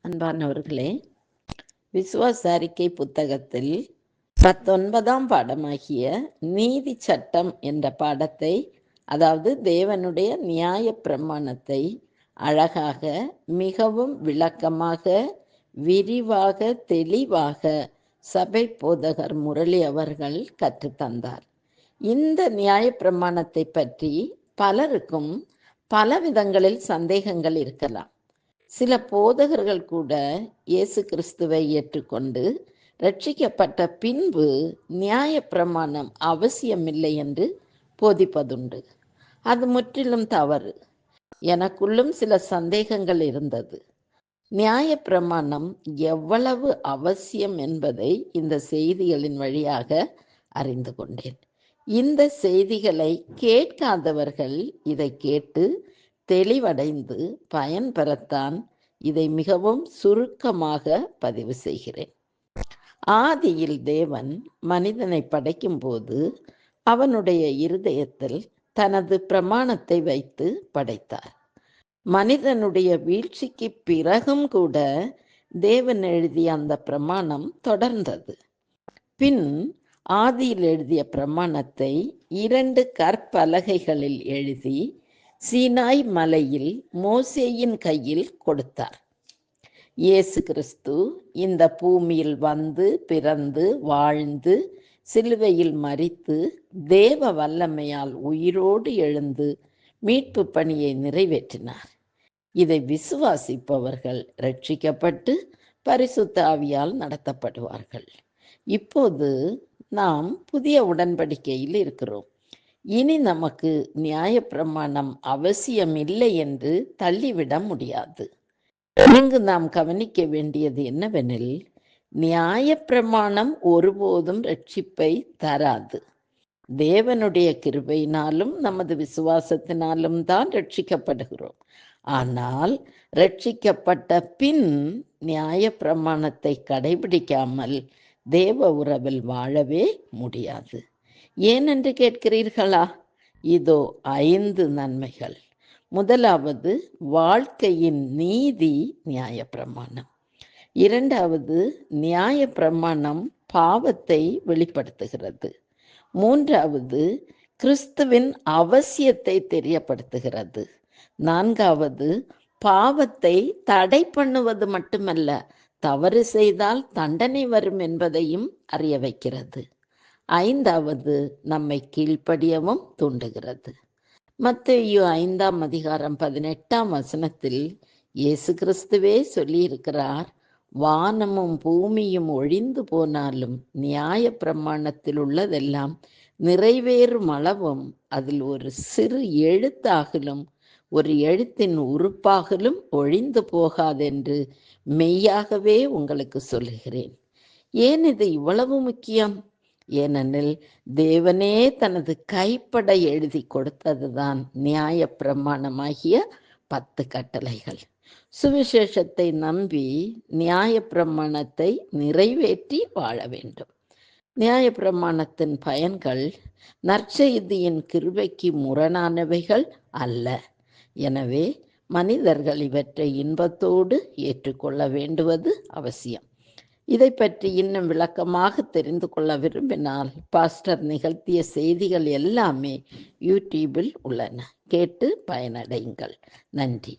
அன்பானவர்களே, விசுவாச அறிக்கை புத்தகத்தில் 19ஆம் பாடமாகிய நீதி சட்டம் என்ற பாடத்தை, அதாவது தேவனுடைய நியாய பிரமாணத்தை அழகாக, மிகவும் விளக்கமாக, விரிவாக, தெளிவாக சபை போதகர் முரளி அவர்கள் கற்றுத்தந்தார். இந்த நியாய பிரமாணத்தை பற்றி பலருக்கும் பல விதங்களில் சந்தேகங்கள் இருக்கலாம். சில போதகர்கள் கூட இயேசு கிறிஸ்துவை ஏற்றுக்கொண்டு ரட்சிக்கப்பட்ட பின்பு நியாய பிரமாணம் அவசியமில்லை என்று போதிப்பதுண்டு. அது முற்றிலும் தவறு. எனக்குள்ளும் சில சந்தேகங்கள் இருந்தது. நியாய பிரமாணம் எவ்வளவு அவசியம் என்பதை இந்த செய்திகளின் வழியாக அறிந்து கொண்டேன். இந்த செய்திகளை கேட்காதவர்கள் இதை கேட்டு தெளிவடைந்து பயன்பெறத்தான் இதை மிகவும் சுருக்கமாக பதிவு செய்கிறேன். ஆதியில் தேவன் மனிதனை படைக்கும் போது அவனுடைய இருதயத்தில் தனது பிரமாணத்தை வைத்து படைத்தார். மனிதனுடைய வீழ்ச்சிக்கு பிறகும் கூட தேவன் எழுதிய அந்த பிரமாணம் தொடர்ந்தது. பின் ஆதியில் எழுதிய பிரமாணத்தை 2 கற்பலகைகளில் எழுதி சீனாய் மலையில் மோசேயின் கையில் கொடுத்தார். இயேசு கிறிஸ்து இந்த பூமியில் வந்து பிறந்து வாழ்ந்து சிலுவையில் மரித்து தேவ வல்லமையால் உயிரோடு எழுந்து மீட்பு பணியை நிறைவேற்றினார். இதை விசுவாசிப்பவர்கள் ரட்சிக்கப்பட்டு பரிசுத்த ஆவியால் நடத்தப்படுவார்கள். இப்போது நாம் புதிய உடன்படிக்கையில் இருக்கிறோம். இனி நமக்கு நியாய பிரமாணம் அவசியம் இல்லை என்று தள்ளிவிட முடியாது. இங்கு நாம் கவனிக்க வேண்டியது என்னவெனில், நியாய பிரமாணம் ஒருபோதும் ரட்சிப்பை தராது. தேவனுடைய கிருபையினாலும் நமது விசுவாசத்தினாலும் தான் ரட்சிக்கப்படுகிறோம். ஆனால் ரட்சிக்கப்பட்ட பின் நியாய பிரமாணத்தை கடைபிடிக்காமல் தேவ உறவில் வாழவே முடியாது. ஏனென்று கேட்கிறீர்களா? இதோ 5 நன்மைகள். முதலாவது, வாழ்க்கையின் நீதி நியாய பிரமாணம். 2வது, நியாய பிரமாணம் பாவத்தை வெளிப்படுத்துகிறது. 3வது, கிறிஸ்துவின் அவசியத்தை தெரியப்படுத்துகிறது. 4வது, பாவத்தை தடை பண்ணுவது மட்டுமல்ல, தவறு செய்தால் தண்டனை வரும் என்பதையும் அறிய வைக்கிறது. 5வது, நம்மை கீழ்ப்படியவும் தூண்டுகிறது. மத்தேயு 5ஆம் அதிகாரம் 18ஆம் வசனத்தில் இயேசு கிறிஸ்துவே சொல்லியிருக்கிறார், வானமும் பூமியும் ஒழிந்து போனாலும் நியாய பிரமாணத்தில் உள்ளதெல்லாம் நிறைவேறும் அளவும் அதில் ஒரு சிறு எழுத்தாகலும் ஒரு எழுத்தின் உறுப்பாகலும் ஒழிந்து போகாதென்று மெய்யாகவே உங்களுக்கு சொல்லுகிறேன். ஏன் இது இவ்வளவு முக்கியம்? ஏனெனில் தேவனே தனது கைப்பட எழுதி கொடுத்ததுதான் நியாய பிரமாணமாகிய 10 கட்டளைகள். சுவிசேஷத்தை நம்பி நியாய பிரமாணத்தை நிறைவேற்றி வாழ வேண்டும். நியாய பிரமாணத்தின் பயன்கள் நற்செய்தியின் கிருபைக்கு முரணானவைகள் அல்ல. எனவே மனிதர்கள் இவற்றை இன்பத்தோடு ஏற்றுக்கொள்ள வேண்டுவது அவசியம். இதை பற்றி இன்னும் விளக்கமாக தெரிந்து கொள்ள விரும்பினால் பாஸ்டர் நிகழ்த்திய செய்திகள் எல்லாமே யூடியூபில் உள்ளன. கேட்டு பயனடையுங்கள். நன்றி.